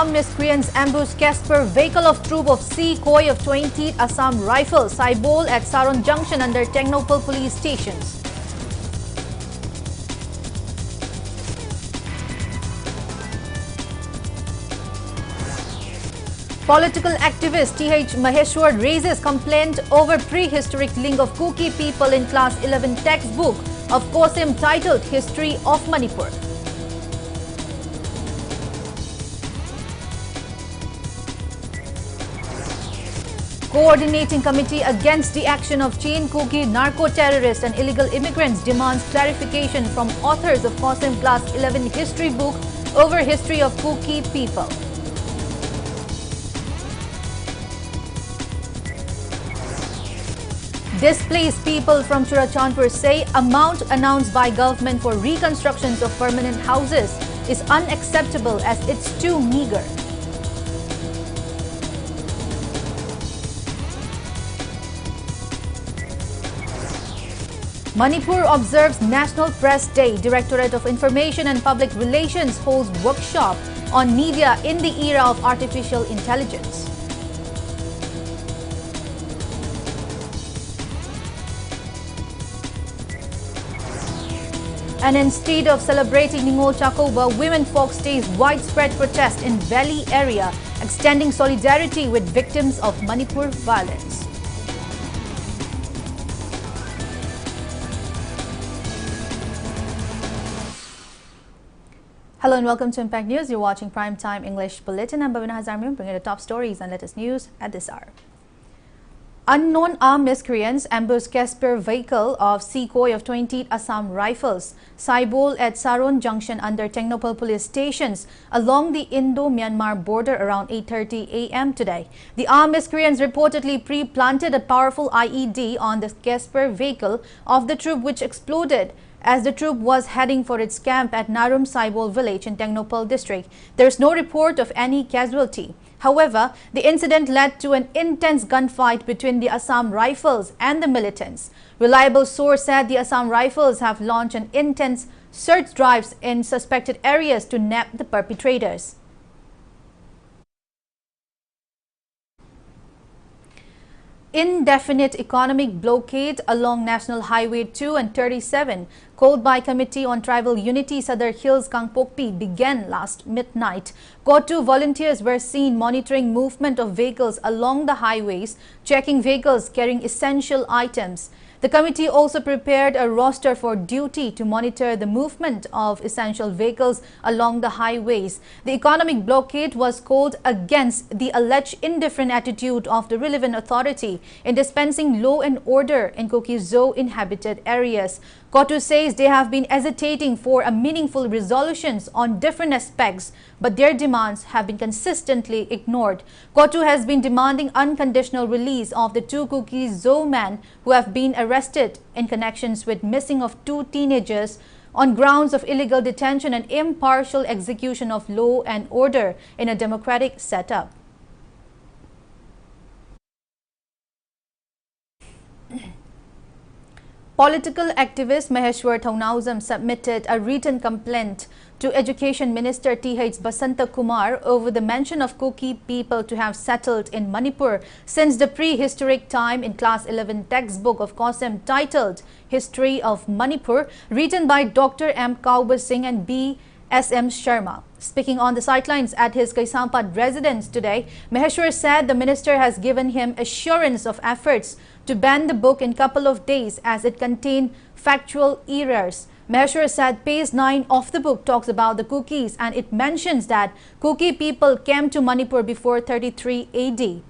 armed miscreants ambushed Casper vehicle of troop of Sepoy of 20th Assam Rifles, Saibol at Saron Junction under Technopol police stations. Political activist T.H. Maheshwar raises complaint over prehistoric link of Kuki people in class 11 textbook of Kosim titled History of Manipur. Coordinating Committee against the action of chain Kuki narco-terrorists and illegal immigrants demands clarification from authors of Kosim Class 11 history book over history of Kuki people. Displaced people from Churachandpur say amount announced by government for reconstructions of permanent houses is unacceptable as it's too meager. Manipur observes National Press Day. Directorate of Information and Public Relations holds workshop on media in the era of artificial intelligence. And instead of celebrating Ningol Chakoba, women folk stage widespread protest in Valley area, extending solidarity with victims of Manipur violence. Hello and welcome to Impact News. You're watching Primetime English Bulletin. I'm BABINA, HAJARIMAYUM, bringing the top stories and latest news at this hour. Unknown armed miscreants ambushed Casper vehicle of Sepoy of 20th Assam Rifles, Saibol at Saron Junction under Technopol police stations along the Indo-Myanmar border around 8:30 a.m. today. The armed miscreants reportedly pre-planted a powerful IED on the Casper vehicle of the troop, which exploded as the troop was heading for its camp at Narum Saibol village in Technopol district. There is no report of any casualty. However, the incident led to an intense gunfight between the Assam Rifles and the militants. Reliable source said the Assam Rifles have launched an intense search drives in suspected areas to nab the perpetrators. Indefinite economic blockade along National Highway 2 and 37 called by Committee on Tribal Unity Sadar Hills Kangpokpi began last midnight. Kotu volunteers were seen monitoring movement of vehicles along the highways, checking vehicles carrying essential items. The committee also prepared a roster for duty to monitor the movement of essential vehicles along the highways. The economic blockade was called against the alleged indifferent attitude of the relevant authority in dispensing law and order in Kuki Zo inhabited areas. Kotu says they have been hesitating for a meaningful resolutions on different aspects, but their demands have been consistently ignored. Kotu has been demanding unconditional release of the two Kuki Zo men who have been arrested in connections with missing of two teenagers on grounds of illegal detention and impartial execution of law and order in a democratic setup. Political activist Maheshwar Thaunauzam submitted a written complaint to Education Minister T.H. Basanta Kumar over the mention of Kuki people to have settled in Manipur since the prehistoric time in Class 11 textbook of Kosim titled History of Manipur, written by Dr. M. Kauba Singh and B. S.M. Sharma. Speaking on the sidelines at his Kaisampad residence today, Maheshwar said the minister has given him assurance of efforts to ban the book in a couple of days as it contained factual errors. Maheshwar said page 9 of the book talks about the Kukis and it mentions that Kuki people came to Manipur before 33 AD.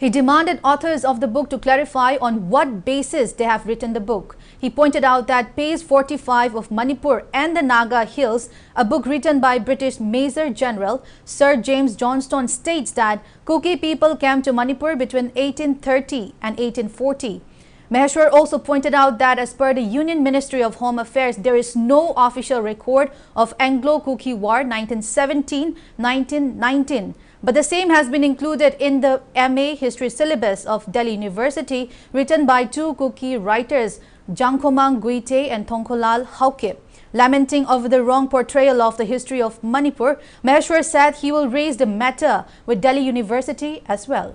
He demanded authors of the book to clarify on what basis they have written the book. He pointed out that page 45 of Manipur and the Naga Hills, a book written by British Major General Sir James Johnstone, states that Kuki people came to Manipur between 1830 and 1840. Maheshwar also pointed out that as per the Union Ministry of Home Affairs, there is no official record of Anglo-Kuki War 1917-1919. But the same has been included in the MA History syllabus of Delhi University, written by two Kuki writers, Jangkhomang Guite and Thongkholal Haukip. Lamenting over the wrong portrayal of the history of Manipur, Maheshwar said he will raise the matter with Delhi University as well.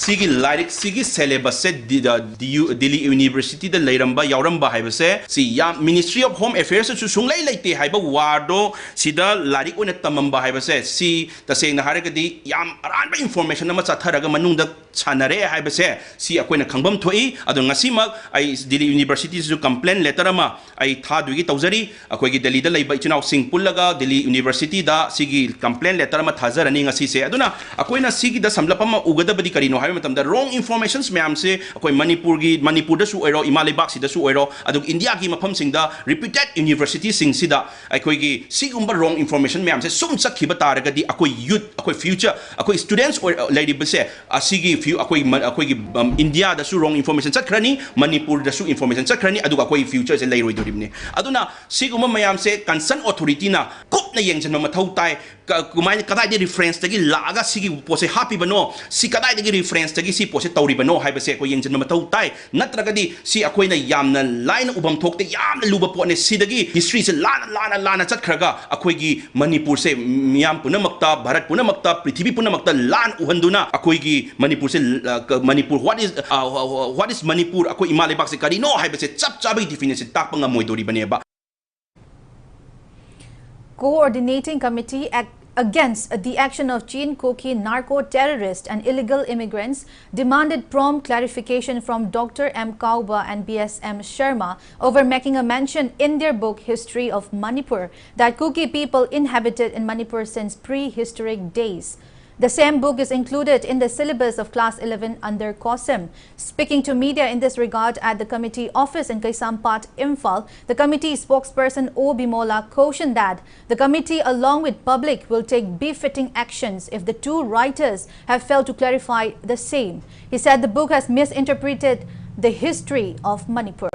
Sigi lyric sigi syllabus se Delhi University da leiramba yauramba haibase si ya Ministry of Home Affairs su sunglai leite haiba wardo sida lyric ona tamamba haibase si taseng na haragadi yam aranba information na chatharaga manungda chanare haibase si akoina khangbam thoi adu ngasimak ai Delhi University su complaint letter ama ai thadugi tawjari akoigi Delhi da leiba ichinau sing pullaga Delhi University da sigi complaint letter ama thajarani ngasi se aduna akoina sigi da samlapama ugadabadi karino the wrong informations ma'am se akoi Manipur da su oiro Imalibak si da su oiro adug India ki mafam sing da reputed university sing sida akoi gi sigumba wrong information ma'am se sum sakhiba taragadi akoi youth akoi future akoi students or lady base asigi few akoi gi India da su wrong information chakrani Manipur da su information chakrani adug akoi future se leiroi doribne aduna sigumba ma'am se concern authority na kop na yengjan ma thau tai kumai kadai de reference tagi laga sigi pose happy bano si kadai de reference tagi si pose tauri bano haibase ko yengjan ma thau tai natragadi si akoina yamna line ubam thokte yamna luba pone sidagi history se lana chatkhraga akoi gi Manipur se miyam punamakta Bharat punamakta Prithvi punamakta lan uhanduna akoi gi Manipur se Manipur what is Manipur akoi Imalibak se kari no haibase chap chabi definition takpanga moidori baneba. Coordinating Committee against the action of Chin cocaine narco-terrorists and illegal immigrants demanded prompt clarification from Dr. M. Kauba and B.S.M. Sharma over making a mention in their book History of Manipur that Kuki people inhabited in Manipur since prehistoric days. The same book is included in the syllabus of Class 11 under COSM. Speaking to media in this regard at the committee office in Kaisampat, Imphal, the committee spokesperson O. Bimola cautioned that the committee along with public will take befitting actions if the two writers have failed to clarify the same. He said the book has misinterpreted the history of Manipur.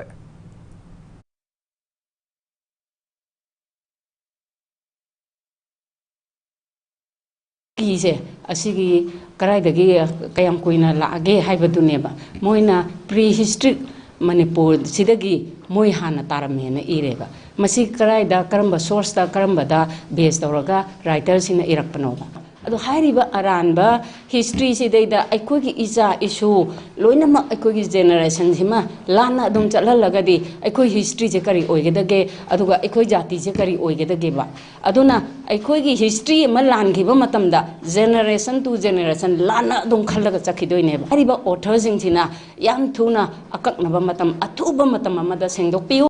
Kise asigi karai dagi kayam kuina laage haibaduneba moina prehistory Manipur sidagi moi hana taramena ireba masi karai da karamba source da karamba da base tawraga writers ina irakpanoba adu hairiba aranba history sidaida aikogi isa issue loinama aikogi generation hima lana dum chalalagadi aikoi history je kari oigedage aduga aikoi jati je kari oigedage ba aduna aikogi history ma langiba matamda generation to generation lana dum khalaga chakhidoine ba hariba authors singthina yam thuna akaknaba matam athuba matam amada sengdokpiu.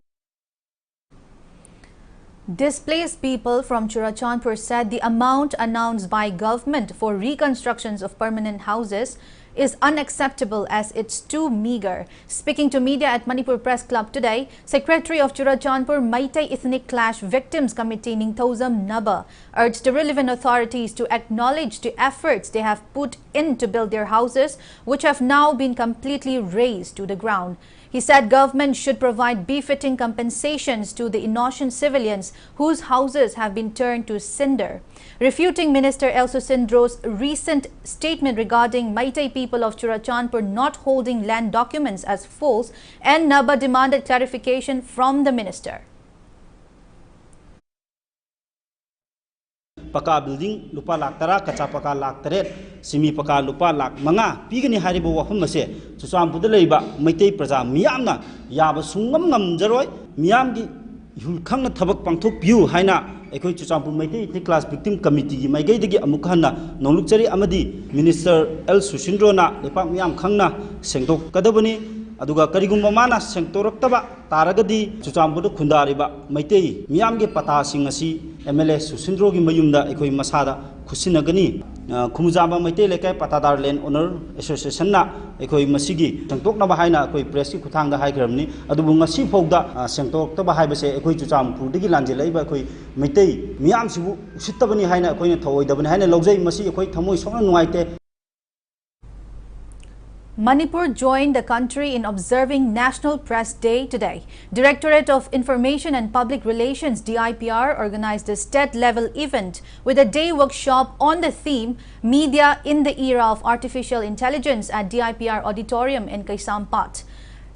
Displaced people from Churachandpur said the amount announced by government for reconstructions of permanent houses is unacceptable as it's too meager. Speaking to media at Manipur Press Club today, Secretary of Churachandpur Meitei Ethnic Clash Victims Committee Ningthozam Naba urged the relevant authorities to acknowledge the efforts they have put in to build their houses, which have now been completely razed to the ground. He said government should provide befitting compensations to the innocent civilians whose houses have been turned to cinder. Refuting Minister El Susindro's recent statement regarding Meitei people of Churachandpur not holding land documents as false, and Naba demanded clarification from the minister. Paka building lupa lak tara kaca paka lak teret simi paka lupa lak manga pigani haribo wafam mase Churachandpur da leiba Meitei praja miyamna yaba sungam ngamjaroi miyamgi hulkhangna thabak pangthok piu haina aikoi Churachandpur Meitei Ethnic Class Victim Committee gi maigai dagi amukhanna nonglukchari amadi Minister El Susindrona lepak miyam khangna sengdok kadabani aduga karigumba mana sengtoraktaba taragadi Churachandpur khundariba Meitei miyamge pata sing asi MLA Susindro gi mayumda aikoi masada khusinagani khumujaba Meitei lekai patadar land owner association na aikoi masigi sengtoknaba haina aikoi press ki khuthangda haigramni adubu ngasi fogda sengtoktaba haibase aikoi Churachandpur digi lanjelaiba aikoi Meitei miyam sibu usittabani haina aikoi thawoidabani haina logjai masi aikoi thamoi sokna nuaite. Manipur joined the country in observing National Press Day today. Directorate of Information and Public Relations (DIPR) organized a state-level event with a day workshop on the theme Media in the Era of Artificial Intelligence at DIPR Auditorium in Kaisampat.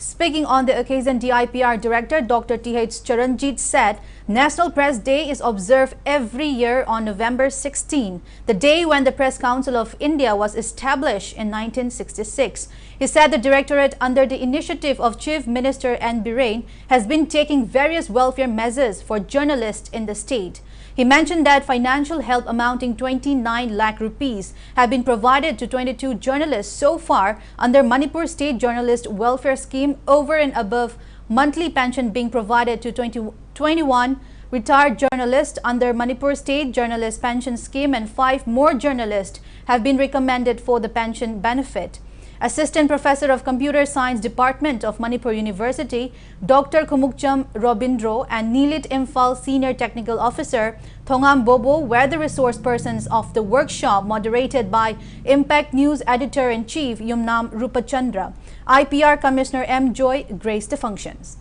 Speaking on the occasion, DIPR Director Dr. T.H. Charanjit said National Press Day is observed every year on November 16, the day when the Press Council of India was established in 1966. He said the Directorate, under the initiative of Chief Minister N. Biren, has been taking various welfare measures for journalists in the state. He mentioned that financial help amounting 29 lakh rupees have been provided to 22 journalists so far under Manipur State Journalist Welfare Scheme, over and above monthly pension being provided to 21 retired journalists under Manipur State Journalist Pension Scheme, and 5 more journalists have been recommended for the pension benefit. Assistant Professor of Computer Science Department of Manipur University, Dr. Kumukcham Robindro, and Nilit Imphal Senior Technical Officer Thongam Bobo were the resource persons of the workshop, moderated by Impact News Editor-in-Chief Yumnam Rupachandra. IPR Commissioner M. Joy graced the functions.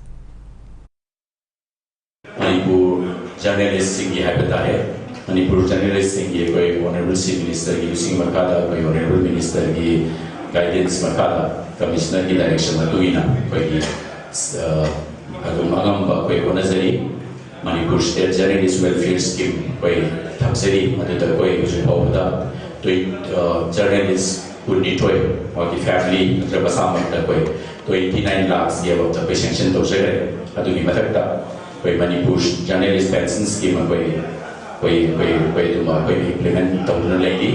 Manipur journalists singi haibata Manipur journalists singi koi Honorable Chief Minister ki using makada koi Honorable Minister ki guidance makada Commissioner ki direction matugina koi agum agamba koi onazari Manipur State Journalist Welfare Scheme koi thamsari aduta koi usu bawda to journalists who need toy or the family rabasama koi 29 lakhs give up the sanction to share adugi matakta koi Manipur Journalist Pension Scheme koi implement tawna lagi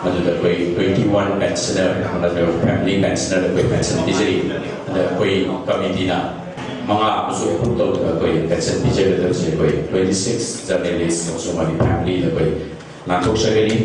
aduda koi 21 pensioner another family pensioner koi pension dijari koi committee na mga uso to koi pension dijari to koi 26 journalists also my family na koi natok sagani.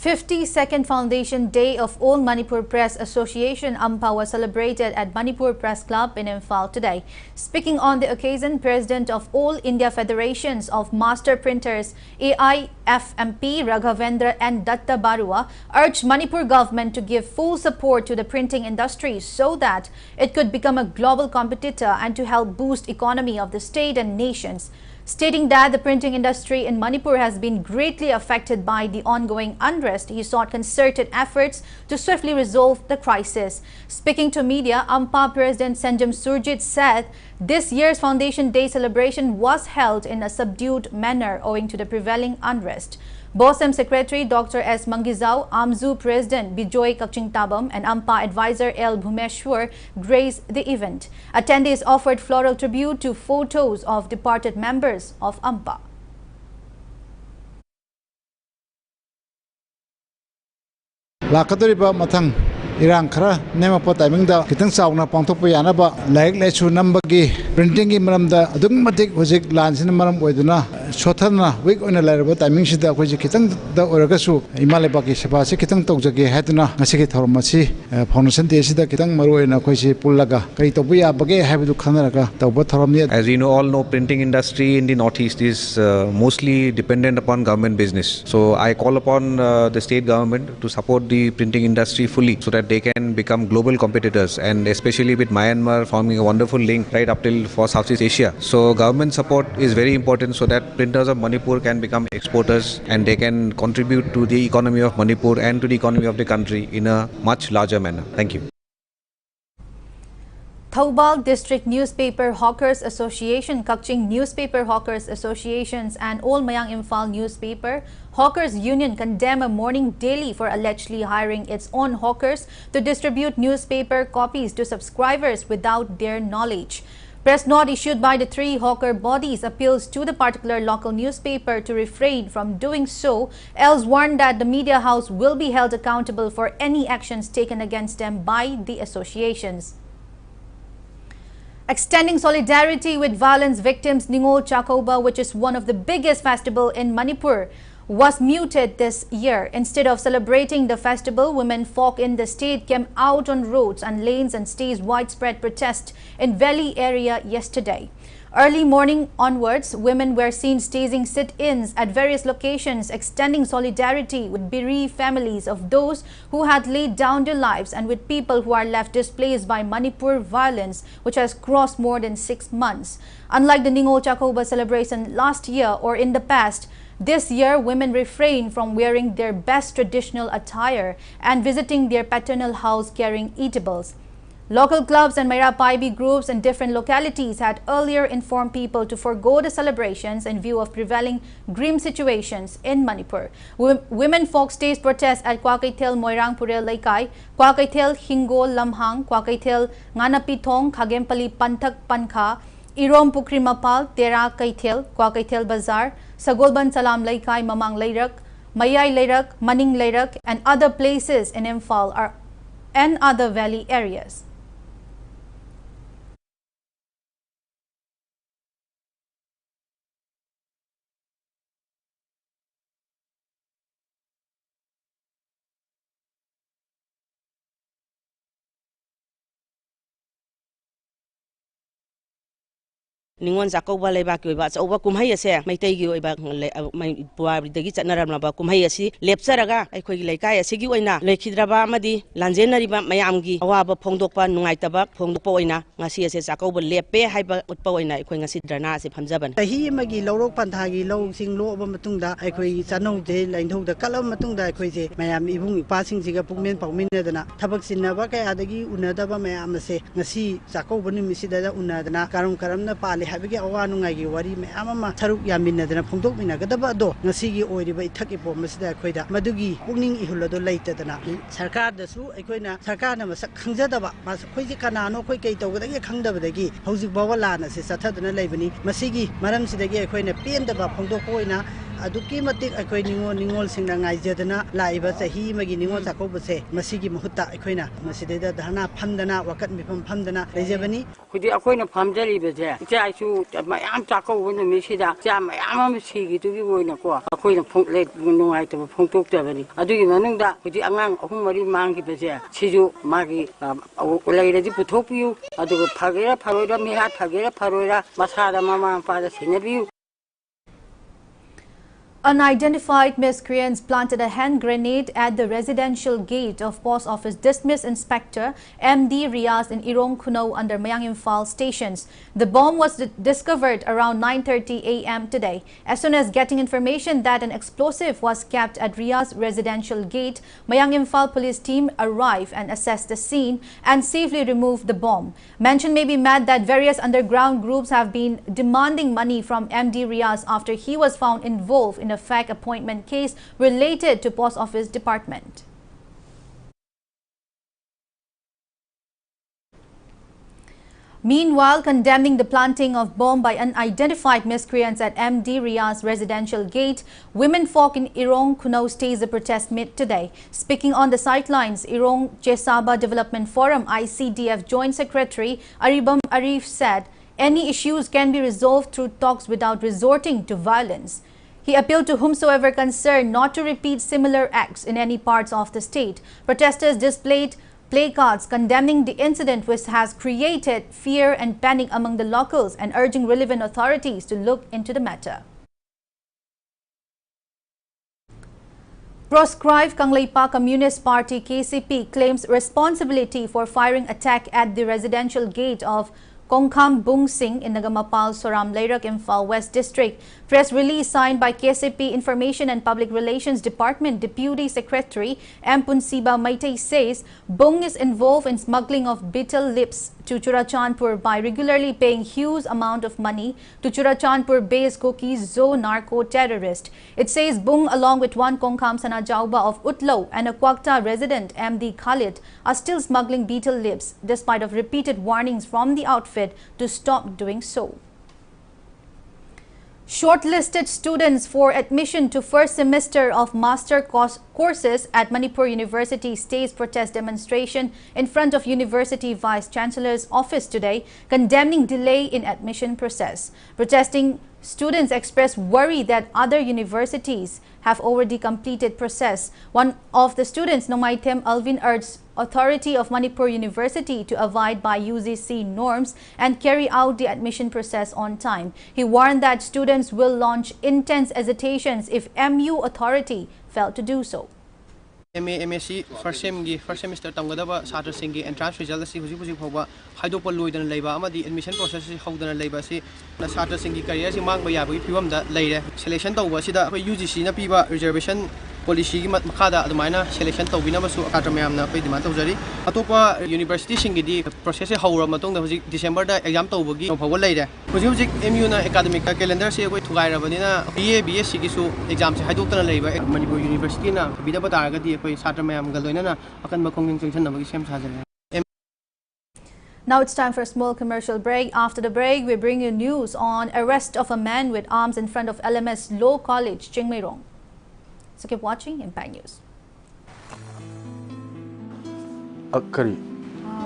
52nd Foundation Day of All Manipur Press Association AMPA was celebrated at Manipur Press Club in Imphal today. Speaking on the occasion, President of All India Federations of Master Printers AIFMP Raghavendra and Datta Barua urged Manipur government to give full support to the printing industry so that it could become a global competitor and to help boost economy of the state and nations. Stating that the printing industry in Manipur has been greatly affected by the ongoing unrest, he sought concerted efforts to swiftly resolve the crisis. Speaking to media, AMPA President Sanjam Surjit said this year's Foundation Day celebration was held in a subdued manner owing to the prevailing unrest. BOSM Secretary Dr. S. Mangizao, AMZU President Bijoy Kakchingtabam, and AMPA Advisor L. Bhumeshwar graced the event. Attendees offered floral tribute to photos of departed members of AMPA. Lakadoriba matang irang khara nema po timing da kitang sauna pangthok pa yana ba laik lechu number gi printing gi maram da adung matik hojik lansin maram oiduna sothana week on la timing sida ko ji kitang da oraga su imale ba ki seba se kitang tokjage haduna ngasi ki thormasi foundation de sida kitang maru ena ko si pullaga kai to buya bage habidu khanaraga tawba thormni. As you know, all know, printing industry in the northeast is mostly dependent upon government business. So I call upon the state government to support the printing industry fully so that they can become global competitors, and especially with Myanmar forming a wonderful link right up till for Southeast Asia. So government support is very important so that printers of Manipur can become exporters and they can contribute to the economy of Manipur and to the economy of the country in a much larger manner. Thank you. Thoubal District Newspaper Hawkers Association, Kakching Newspaper Hawkers Associations, and All Mayang Imphal Newspaper Hawkers Union condemn a morning daily for allegedly hiring its own hawkers to distribute newspaper copies to subscribers without their knowledge. Press note issued by the 3 hawker bodies appeals to the particular local newspaper to refrain from doing so, else warned that the media house will be held accountable for any actions taken against them by the associations. Extending solidarity with violence victims, Ningol Chakoba, which is one of the biggest festival in Manipur, was muted this year. Instead of celebrating the festival, women folk in the state came out on roads and lanes and staged widespread protest in Valley area yesterday. Early morning onwards, women were seen staging sit-ins at various locations, extending solidarity with bereaved families of those who had laid down their lives and with people who are left displaced by Manipur violence, which has crossed more than 6 months. Unlike the Ningol Chakoba celebration last year or in the past, this year women refrained from wearing their best traditional attire and visiting their paternal house carrying eatables. Local clubs and Maira Paibi groups in different localities had earlier informed people to forego the celebrations in view of prevailing grim situations in Manipur. Women folk stage protests at Kwakaithel Moirang Purel Laikai, Kwakaithel Hingol Lamhang, Kwakaithel Nganapithong Khagempali Panthak Pankha, Irom Pukri Mapal, Tera Kaithel, Kwakaithel Bazar, Sagolban Salam Laikai Mamang Lairak, Mayay Lairak, Maning Lairak, and other places in Imphal and other valley areas. Ningon Zakoba Lebaki, but over Kumhayase, may take you about my Puabri General Kumhayasi, Lepsaraga, I could like I Siguina, Lekidraba Madi, Lanzena Mayamgi, Awaba Pongdopa, Nuaitaba, Pongdopoina, Nasias Zakoba Lepe, Hyper Poina, Quingasidra, Panzaban. He Magi, Loro Pantagi, Low, Sing Low Matunda, I could Sano de Lando, the Kala Matunda, Quasi, Mayam, passing Zigapumin, Pauminadana, Tabaxina, Baka Adagi, Unadaba Mayamase, Nasi, Zakoba Misida, Unadana, Karam Karamna Pali. Habigi awanungai wari me amama tharuk yamina dana phongdok mina gadaba do ngasigi oiriba ithaki pom masida khoida madugi pungning ihulado leitadana sarkar dasu aikoina sarkar na masak khangjadaba mas khoiji kanano khoi kei tawgadagi khangdabadagi hojik bawala se sathadana leibani masigi maram sidagi aikoina pendaba phongdok koina aduki matik akoi ningol singna ngaijadana laiba sahi magi ningol sakobase masigi mahutta akoina masideda dana phamdana wakat mifam phamdana lejabani kudi akoina phamjari beje ja chu mayam chako wona misida ja mayam sigi tugi woina ko akoina phongle nungai to phongtok tabani adugi manungda kudi angang ahum mari mangi beje siju magi leiradi puthokpiu adugo phagera pharoida meha phagera pharoira masada mama pada senabiu. Unidentified miscreants planted a hand grenade at the residential gate of Post Office Dismiss Inspector MD Riaz in Irong Kuno under Mayang Imphal stations. The bomb was discovered around 9:30 a.m. today. As soon as getting information that an explosive was kept at Riaz residential gate, Mayang Imphal police team arrived and assessed the scene and safely removed the bomb. Mention may be made that various underground groups have been demanding money from MD Riaz after he was found involved in a fake appointment case related to Post Office Department. Meanwhile, condemning the planting of bomb by unidentified miscreants at MD Riaz residential gate, women folk in Irong Kuno staged a protest meet today. Speaking on the sidelines, Irong Chesaba Development Forum ICDF Joint Secretary Aribam Arif said, any issues can be resolved through talks without resorting to violence. He appealed to whomsoever concerned not to repeat similar acts in any parts of the state. Protesters displayed placards condemning the incident, which has created fear and panic among the locals, and urging relevant authorities to look into the matter. Proscribed Kangleipa Communist Party KCP claims responsibility for firing attack at the residential gate of Kongkham Bung Singh in Nagamapal, Soram Leirak, Imphal West District. Press release signed by KCP Information and Public Relations Department Deputy Secretary Ampunsiba Maitei says Bung is involved in smuggling of betel lips to Churachandpur by regularly paying huge amount of money to Churachandpur-based Koki Zo narco-terrorist. It says Bung, along with one Kongkham Sana Jauba of Utlo and a Kwakta resident MD Khalid, are still smuggling betel lips despite of repeated warnings from the outfit to stop doing so. Shortlisted students for admission to first semester of master courses at Manipur University staged protest demonstration in front of University Vice Chancellor's office today, condemning delay in admission process. Protesting students expressed worry that other universities have already completed process. One of the students, Nomaitem Alvin, urged authority of Manipur University to abide by UGC norms and carry out the admission process on time. He warned that students will launch intense hesitations if MU authority failed to do so. MA MSc first semester tamgadaba satra singi entrance result asi huji phoba haidopa loidana leiba amadi admission process si hodana leiba si na satra singi career si mangba yabagi piwam da leire selection tawba sida UGC na piba reservation policy gi makhada adumaina selection tawbinabasu akatra mayamna koi demand tawjari atopa university singidi process e hawra matong da hoji December da exam tawbagi phawal leire hoji MU na academic calendar se koi thugai rabani na BA BSc gi su exam se haidoktana leiba Manipur University na bidaba taragadi koi satra mayam galdoina na akan makhonging chungsan namagi sem sajale. Now it's time for a small commercial break. After the break, we bring you news on arrest of a man with arms in front of LMS Law College, Chingmairong. So keep watching Impact News. Kari.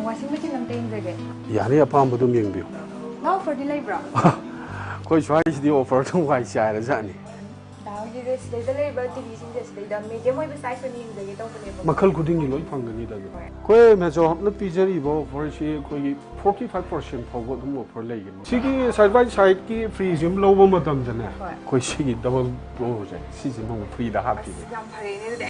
Washing machine lam tayin jage. Yani apam budum yengbiu. No for delay bro. Koi choice di offer tung wai chai ra jani. Dawgi this delay but TV sing this day da medium oi beside for ning jage to bele. Makhal kuding ni loi phangani da. Koi me jo hapna pijari bo for shi koi 45% phawgo dum offer lei gi. Sigi side by side ki free zoom lo bo matam jana. Koi sigi double blow jai. Si ji mong free da happy. Yam phare ne de.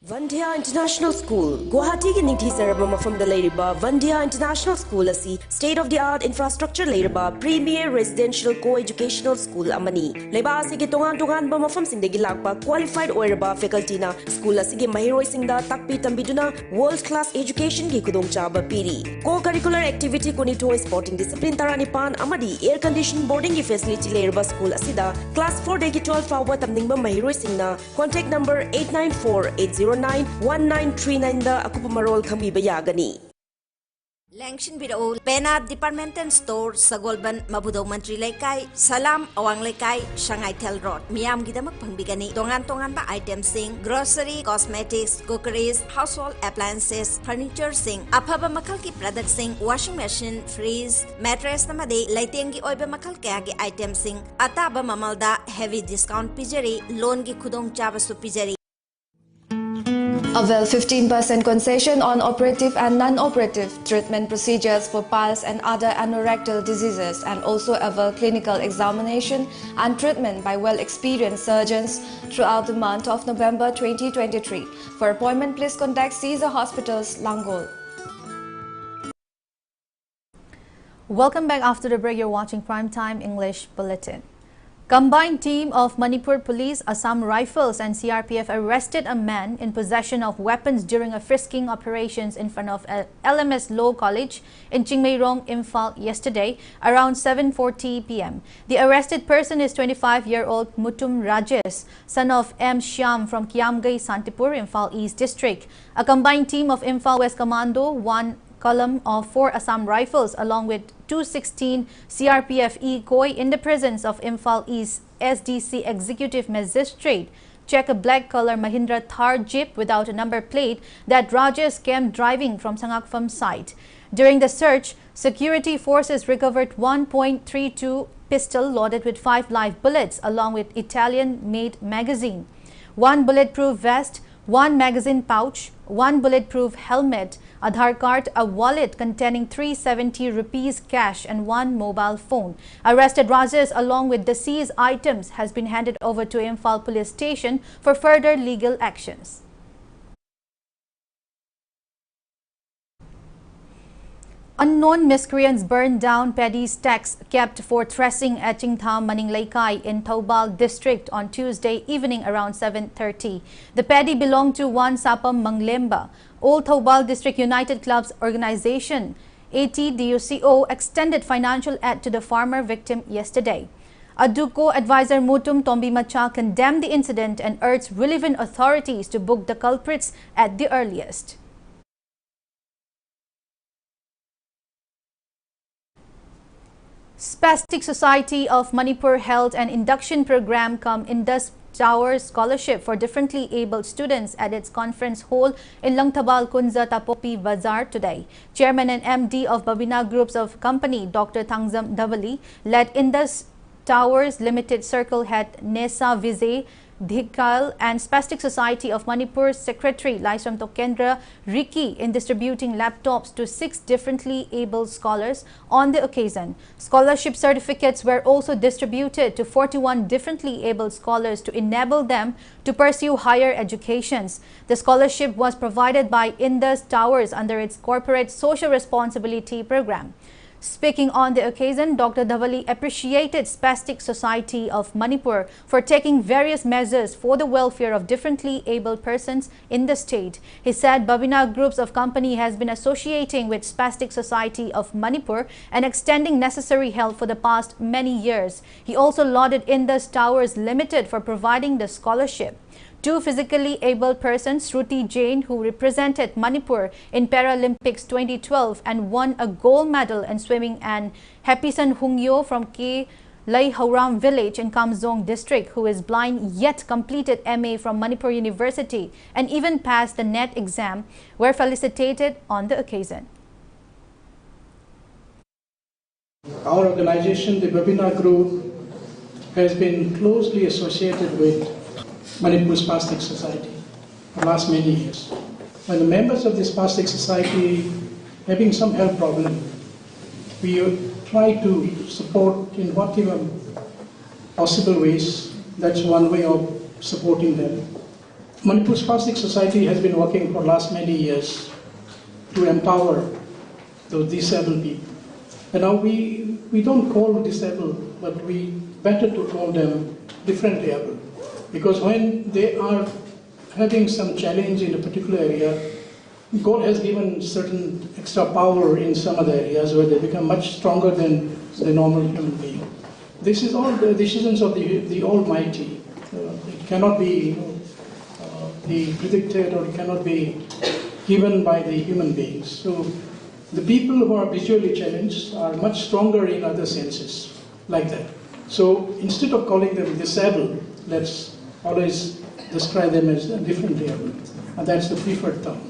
Vandia International School, Guwahati ki ningthi saraba mafam da leiriba Vandia International School asi state-of-the-art infrastructure leiriba premier residential co-educational school amani. Leiba asi ki tongan ba mafam singdegi lakpa qualified oiraba faculty na school asi ki mahiroi singda takpi tambiduna world-class education ki kudong chaba piri. Co-curricular activity kunitoi sporting discipline taranipan amadi air-conditioned boarding ki facility leiriba school asi da class 4 degi 12 fawa tamdingba mahiroi singna contact number 894-809-1939 da akupa marol khambi bayagani. Langshin Bidao, Pena Departmental Store, Sagolban, Mabudo Mantri Lekai, Salam, Awang Lekai, Shanghai Tel Road, Miam Gidamak Pangbigani, Tongan ba items sing, grocery, cosmetics, cookeries, household appliances, furniture sing, Apaba Makalki products sing, washing machine, freeze, mattress namade, Laitengi Oiba Makal Kagi items sing, Ataba Mamalda, heavy discount pijari, loan gi Kudong Chavasu pijari. Avail 15% concession on operative and non-operative treatment procedures for piles and other anorectal diseases, and also avail clinical examination and treatment by well-experienced surgeons throughout the month of November 2023. For appointment, please contact Caesar Hospitals, Langol. Welcome back. After the break, you're watching Primetime English Bulletin. Combined team of Manipur Police, Assam Rifles and CRPF arrested a man in possession of weapons during a frisking operations in front of LMS Law College in Chingmairong, Imphal yesterday around 7:40 p.m. The arrested person is 25-year-old Mutum Rajesh, son of M. Shyam from Kiamgai, Santipur, Imphal East District. A combined team of Imphal West Commando, 1 column of 4 Assam Rifles along with 216 CRPF Koi in the presence of Imphal East SDC Executive Magistrate check a black color Mahindra Thar Jeep without a number plate that Rajesh came driving from Sangakpham site. During the search, security forces recovered 1.32 pistol loaded with 5 live bullets along with Italian-made magazine, 1 bulletproof vest, 1 magazine pouch, 1 bulletproof helmet, Aadhaar card, a wallet containing 370 rupees cash and 1 mobile phone. Arrested Rajesh along with the seized items has been handed over to Imphal Police Station for further legal actions. Unknown miscreants burned down paddy stacks kept for threshing at Chingtham Maninglaikai in Thoubal district on Tuesday evening around 7:30. The paddy belonged to one Sapam Manglemba. Old Thoubal District United Clubs Organization ATDUCO extended financial aid to the farmer victim yesterday. Aduko advisor Mutum Tombimacha condemned the incident and urged relevant authorities to book the culprits at the earliest. Spastic Society of Manipur held an induction program cum Indus Tower Scholarship for differently abled students at its conference hall in Langthabal Kunza Tapopi Bazar today. Chairman and MD of BABINA Groups of Company, Dr. Thangzam Davali, led Indus Towers Limited Circle head Nesa Vizay Dhikal and Spastic Society of Manipur's Secretary Laisram Tokendra Riki in distributing laptops to 6 differently abled scholars on the occasion. Scholarship certificates were also distributed to 41 differently abled scholars to enable them to pursue higher educations. The scholarship was provided by Indus Towers under its corporate social responsibility program. Speaking on the occasion, Dr. Dhavali appreciated Spastic Society of Manipur for taking various measures for the welfare of differently abled persons in the state. He said BABINA groups of company has been associating with Spastic Society of Manipur and extending necessary help for the past many years. He also lauded Indus Towers Limited for providing the scholarship. Two physically able persons, Shruti Jain, who represented Manipur in Paralympics 2012 and won a gold medal in swimming, and Happison Hungyo from K. Lai Hauram village in Kamzong district, who is blind yet completed MA from Manipur University and even passed the NET exam, were felicitated on the occasion. Our organization, the BABINA Group, has been closely associated with Manipur Spastic Society for the last many years. When the members of the Spastic Society having some health problem, we try to support in whatever possible ways. That's one way of supporting them. Manipur Spastic Society has been working for the last many years to empower those disabled people. And now we don't call disabled, but we better to call them differently able. Because when they are having some challenge in a particular area, God has given certain extra power in some other areas where they become much stronger than the normal human being. This is all the decisions of the Almighty. It cannot be be predicted, or it cannot be given by the human beings. So the people who are visually challenged are much stronger in other senses, like that. So instead of calling them disabled, let's always describe them as differently able, and that's the preferred term.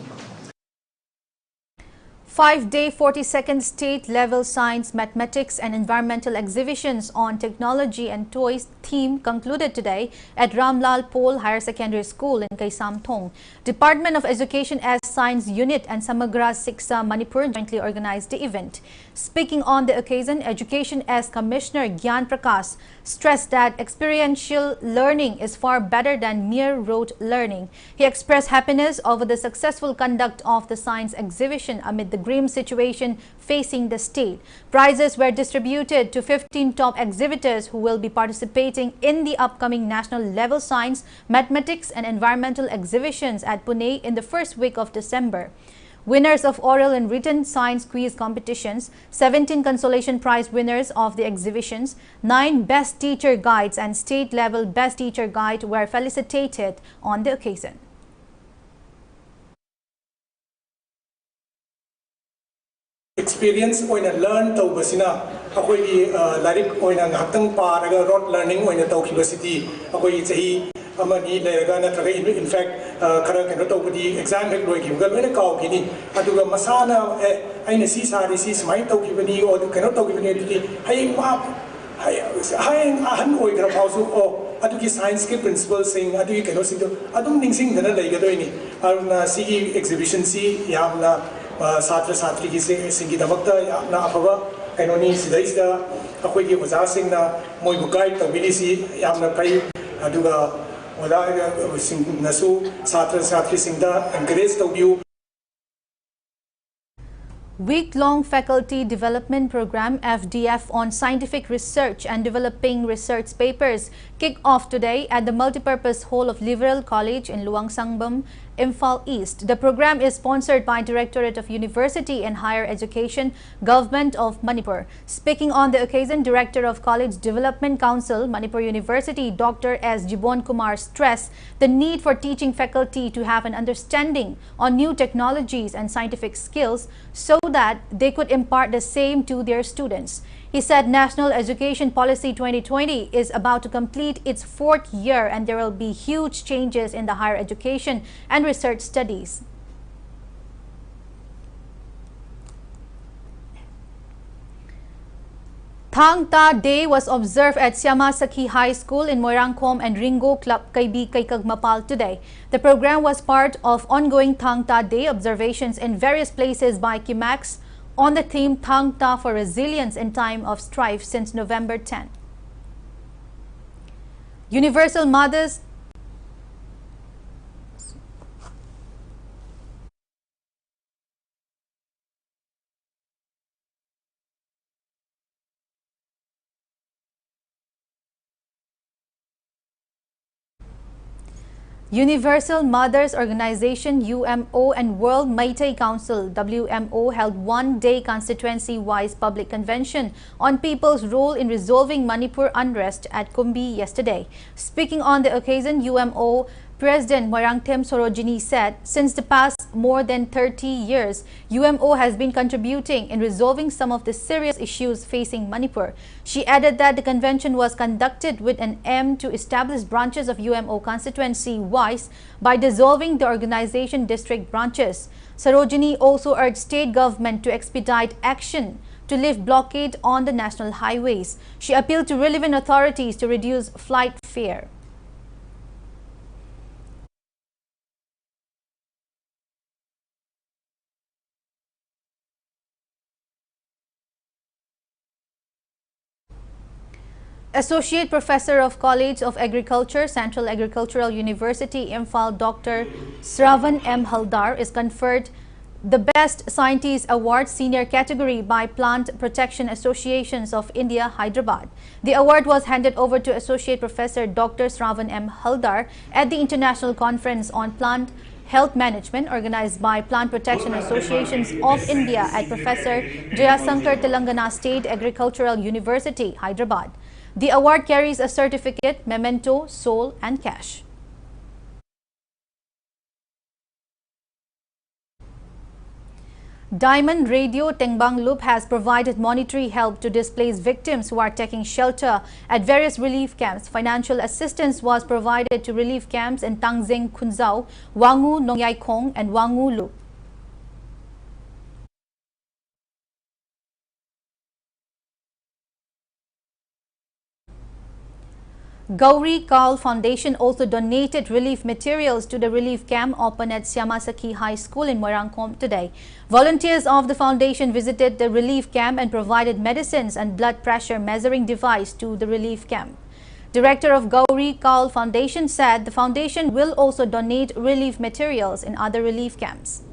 5-day 42nd state-level science, mathematics and environmental exhibitions on technology and toys theme concluded today at Ramlal Pol Higher Secondary School in Kaisamthong. Department of Education as Science Unit and Samagra Siksa Manipur jointly organized the event. Speaking on the occasion, Education as Commissioner Gyan Prakash stressed that experiential learning is far better than mere rote learning. He expressed happiness over the successful conduct of the science exhibition amid the grim situation facing the state. Prizes were distributed to 15 top exhibitors who will be participating in the upcoming national level science, mathematics and environmental exhibitions at Pune in the first week of December. Winners of oral and written science quiz competitions, 17 consolation prize winners of the exhibitions, 9 best teacher guides and state-level best teacher guide were felicitated on the occasion. Experience oina learn tawbasina akoi larik oina ngaktang paraga rote learning oina tawkibasiti akoi chahi amani lerga natraga in fact khara keno tawbadi exam hek loi kimga loina kaw kini aduga masana aina si sari si smai tawkibani o keno tawkibani ati hayeng ma hayeng ahan oi gra phausu o adugi science ke principles sing adugi keno sing adum ningsing dana leiga doini aruna si exhibition si yamna Satra Satri Singi Damakta, Napa, Kanoni, Sidaista, Akwiki was asking Moibukai, Tabilisi, Yamna Pai, Aduga, Wada, Sing Nasu, Satra Satri Singda, and Grace Tobu. Week-long Faculty Development Program FDF on scientific research and developing research papers kick off today at the Multipurpose Hall of Liberal College in Luang Sangbam, Imphal East. The program is sponsored by Directorate of University and Higher Education, Government of Manipur. Speaking on the occasion, Director of College Development Council, Manipur University, Dr. S. Jibon Kumar stressed the need for teaching faculty to have an understanding on new technologies and scientific skills so that they could impart the same to their students. He said National Education Policy 2020 is about to complete its 4th year and there will be huge changes in the higher education and research studies. Thang Ta Day was observed at Siama Sakhi High School in Moirangkhom and Ringo Club Kaibi Kaikagmapal today. The program was part of ongoing Thang Ta Day observations in various places by Kimax on the theme Thang Ta for Resilience in Time of Strife since November 10. Universal Mothers Universal Mothers Organization UMO and World Meitei Council WMO held one-day constituency-wise public convention on people's role in resolving Manipur unrest at Kumbi yesterday. Speaking on the occasion, UMO President Moirangthem Sorojini said, since the past more than 30 years, UMO has been contributing in resolving some of the serious issues facing Manipur. She added that the convention was conducted with an aim to establish branches of UMO constituency-wise by dissolving the organization district branches. Sarojini also urged state government to expedite action to lift blockade on the national highways. She appealed to relevant authorities to reduce flight fare. Associate Professor of College of Agriculture, Central Agricultural University, Imphal, Dr. Sravan M. Haldar is conferred the Best Scientist Award Senior category by Plant Protection Associations of India, Hyderabad. The award was handed over to Associate Professor Dr. Sravan M. Haldar at the International Conference on Plant Health Management organized by Plant Protection Associations of India at Professor Jayasankar Telangana State Agricultural University, Hyderabad. The award carries a certificate, memento, soul, and cash. Diamond Radio Tengbang Loop has provided monetary help to displaced victims who are taking shelter at various relief camps. Financial assistance was provided to relief camps in Tangzing, Khunzao, Wangu, Nongyai Khong, and Wangu Loop. Gauri Kaul Foundation also donated relief materials to the relief camp open at Syamasakhi High School in Moirangkom today. Volunteers of the foundation visited the relief camp and provided medicines and blood pressure measuring device to the relief camp. Director of Gauri Kaul Foundation said the foundation will also donate relief materials in other relief camps.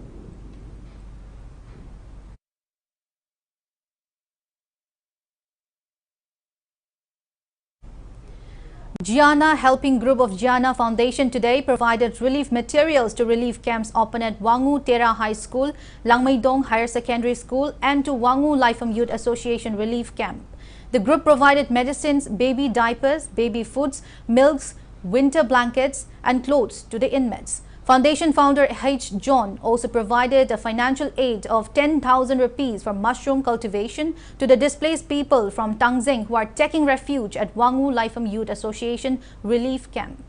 Gianna Helping Group of Gianna Foundation today provided relief materials to relief camps open at Wangu Tera High School, Langmaidong Higher Secondary School and to Wangu Lifeam Youth Association Relief Camp. The group provided medicines, baby diapers, baby foods, milks, winter blankets and clothes to the inmates. Foundation founder H. John also provided a financial aid of 10,000 rupees for mushroom cultivation to the displaced people from Tangzing who are taking refuge at Wangu Lifeam Youth Association Relief Camp.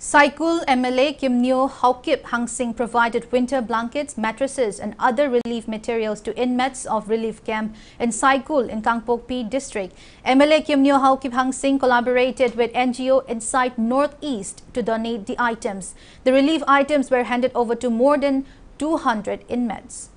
Saikul MLA Kimnyo Haukip Hangsing provided winter blankets, mattresses and other relief materials to inmates of relief camp in Saikul in Kangpokpi district. MLA Kimnyo Haukip Hangsing collaborated with NGO Insight Northeast to donate the items. The relief items were handed over to more than 200 inmates.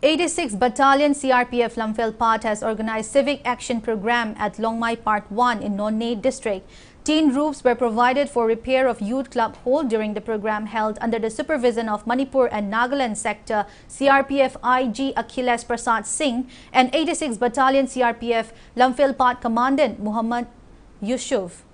86th Battalion CRPF Lamphel Part has organized civic action program at Longmai Part 1 in Nonne district. Tin roofs were provided for repair of youth club hall during the program held under the supervision of Manipur and Nagaland sector CRPF IG Akhilesh Prasad Singh and 86th Battalion CRPF Lamphel Part Commandant Muhammad Yusuf.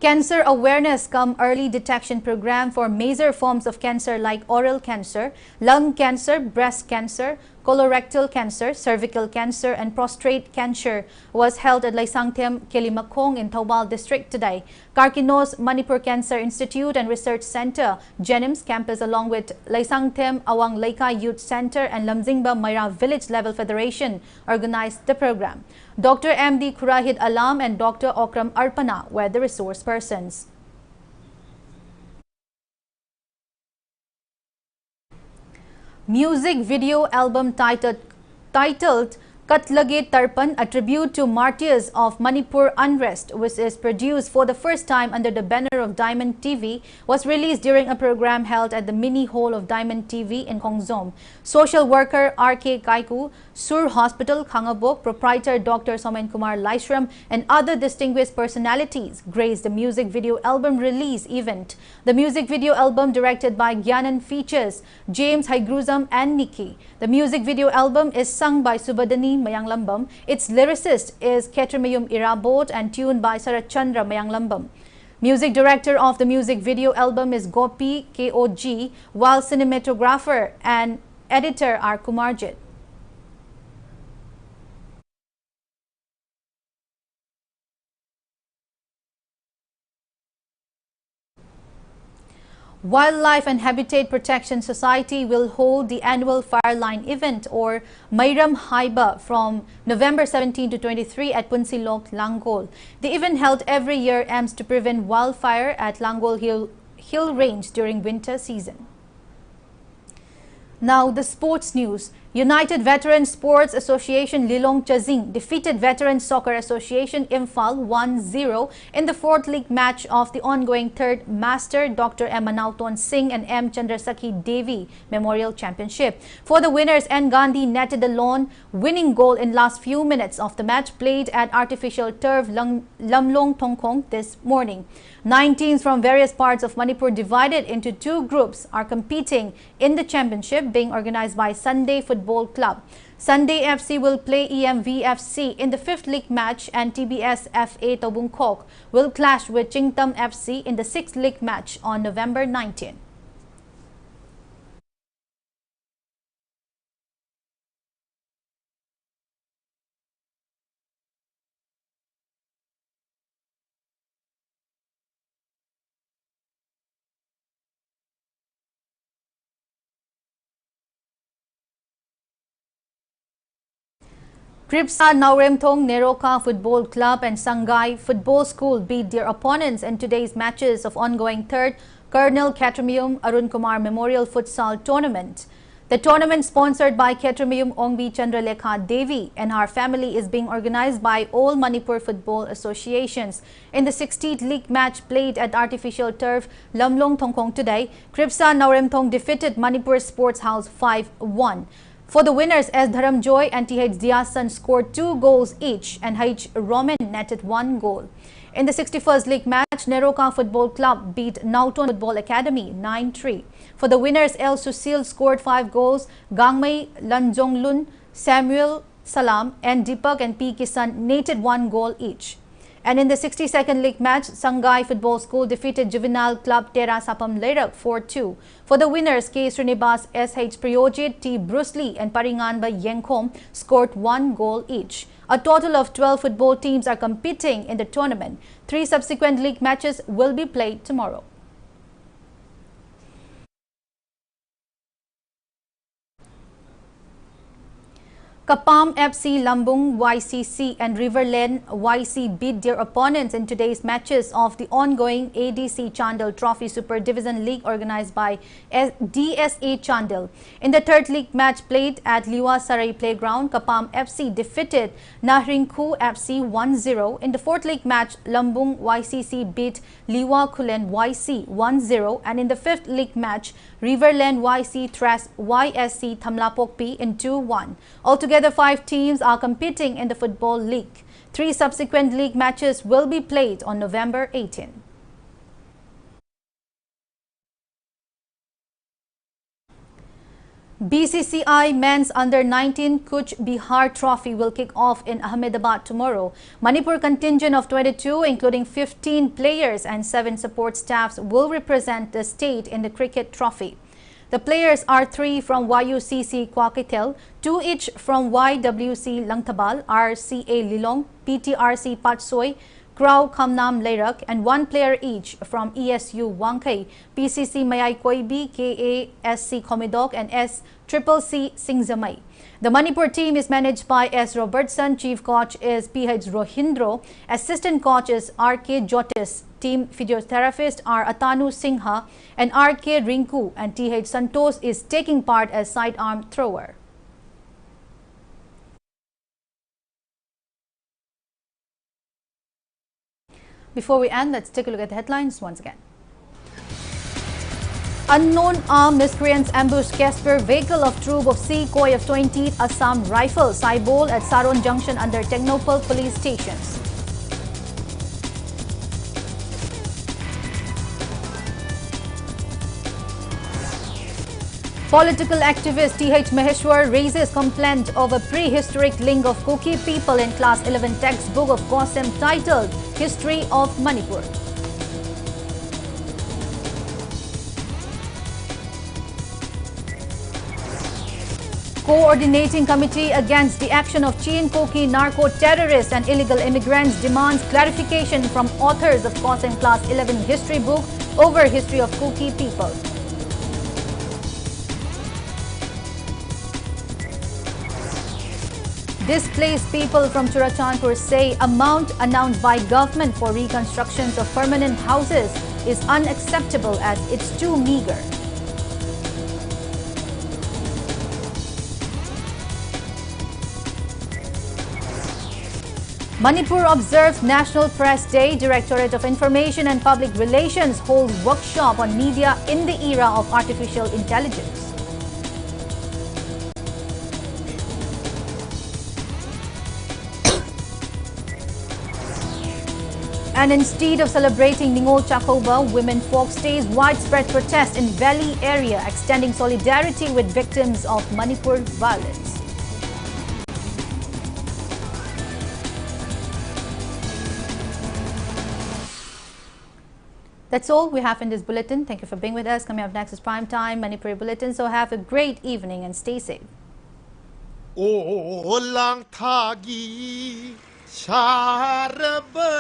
Cancer Awareness Cum Early Detection Program for major forms of cancer like oral cancer, lung cancer, breast cancer, colorectal cancer, cervical cancer and prostate cancer was held at Laisangthem, Kelimakong in Taubal district today. Karkinos Manipur Cancer Institute and Research Center, Jenims campus along with Laisangthem Awang Leikai Youth Center and Lamzingba Maira Village Level Federation organized the program. Dr. M.D. Kurahid Alam and Dr. Okram Arpana were the resource persons. Music video album titled Katlage Tarpan, a tribute to martyrs of Manipur unrest, which is produced for the first time under the banner of Diamond TV, was released during a program held at the mini hall of Diamond TV in Khongzom. Social worker R.K. Kaiku, Sur Hospital, Khangabok, proprietor Dr. Somen Kumar Laishram, and other distinguished personalities graced the music video album release event. The music video album, directed by Gyanan, features James Haigruzam and Nikki. The music video album is sung by Subadani Mayanglambam. Its lyricist is HAJARIMAYUM Irabot and tuned by Sarachandra Mayanglambam. Music director of the music video album is Gopi KOG, while cinematographer and editor are Kumarjit. Wildlife and Habitat Protection Society will hold the annual Fireline event or Mairam Haiba from November 17 to 23 at Punsilok, Langol. The event held every year aims to prevent wildfire at Langol Hill Range during winter season. Now the sports news. United Veteran Sports Association Lilong Chazing defeated Veteran Soccer Association Imphal 1-0 in the fourth league match of the ongoing third Master Dr. M. Manauton Singh and M. Chandrasakhi Devi Memorial Championship. For the winners, N. Gandhi netted the lone winning goal in last few minutes of the match played at artificial turf Lamlong Tongkong this morning. 9 teams from various parts of Manipur, divided into 2 groups, are competing in the championship being organized by Sunday Football Club. Sunday FC will play EMVFC in the 5th league match, and TBS FA Tobungkok will clash with Chingtam FC in the 6th league match on November 19. Kripsa Nauremthong Neroka Football Club and Sangai Football School beat their opponents in today's matches of ongoing 3rd Colonel HAJARIMAYUM Arun Kumar Memorial Futsal Tournament. The tournament, sponsored by HAJARIMAYUM Ongbi Chandralekha Devi and her family, is being organized by all Manipur football associations. In the 16th league match played at artificial turf Lamlong Tongkong today, Kripsa Nauremthong defeated Manipur Sports House 5-1. For the winners, S. Dharamjoy and TH Diasan scored 2 goals each, and H. Roman netted 1 goal. In the 61st league match, Neroka Football Club beat Nauton Football Academy 9-3. For the winners, L. Susil scored 5 goals, Gangmei Lanjonglun, Samuel Salam, and Deepak and P. Kisan netted 1 goal each. And in the 62nd league match, Sangai Football School defeated Juvenile Club Tera Sapam Lerak 4-2. For the winners, K. Srinivas, S.H. Priyojit, T. Bruce Lee, and Paringanba Yengkom scored 1 goal each. A total of 12 football teams are competing in the tournament. 3 subsequent league matches will be played tomorrow. Kapam FC, Lambung YCC and Riverland YC beat their opponents in today's matches of the ongoing ADC Chandel Trophy Super Division League organized by DSA Chandel. In the 3rd league match played at Liwa Sarai Playground, Kapam FC defeated Nahringku FC 1-0. In the 4th league match, Lambung YCC beat Liwa Kulen YC 1-0, and in the 5th league match, Riverland YC thrashed YSC Thamlapokpi in 2-1. Altogether, 5 teams are competing in the Football League. 3 subsequent league matches will be played on November 18. BCCI Men's Under-19 Kuch Bihar Trophy will kick off in Ahmedabad tomorrow. Manipur contingent of 22, including 15 players and 7 support staffs, will represent the state in the cricket trophy. The players are 3 from YUCC Kwakitel, 2 each from YWC Langtabal, RCA Lilong, PTRC Patsoy, Krau Kamnam Leirak, and 1 player each from ESU Wangkai, PCC Mayai Koibi, KASC Komidok, and SCCC Singzamai. The Manipur team is managed by S. Robertson, chief coach is PH Rohindro, assistant coach is RK Jotis, team physiotherapists are Atanu Singha and RK Rinku, and TH Santos is taking part as sidearm thrower. Before we end, let's take a look at the headlines once again. Unknown armed miscreants ambushed Casper vehicle of troop of Sepoy of 20th Assam Rifle, Saibol at Saron Junction under Technopal police stations. Political activist T.H. Maheshwar raises complaint over prehistoric link of Kuki people in Class 11 textbook of Kosem titled History of Manipur. Coordinating Committee against the action of Chin Koki narco-terrorists and illegal immigrants demands clarification from authors of Kosem Class 11 history book over history of Kuki people. Displaced people from Churachandpur say amount announced by government for reconstructions of permanent houses is unacceptable as it's too meager. Manipur observes National Press Day. Directorate of Information and Public Relations holds workshop on media in the era of artificial intelligence. And instead of celebrating Ningol Chakoba, women folk stage widespread protest in Valley area, extending solidarity with victims of Manipur violence. That's all we have in this bulletin. Thank you for being with us. Coming up next is Prime Time Manipuri Bulletin. So have a great evening and stay safe. O lang thagi sharaban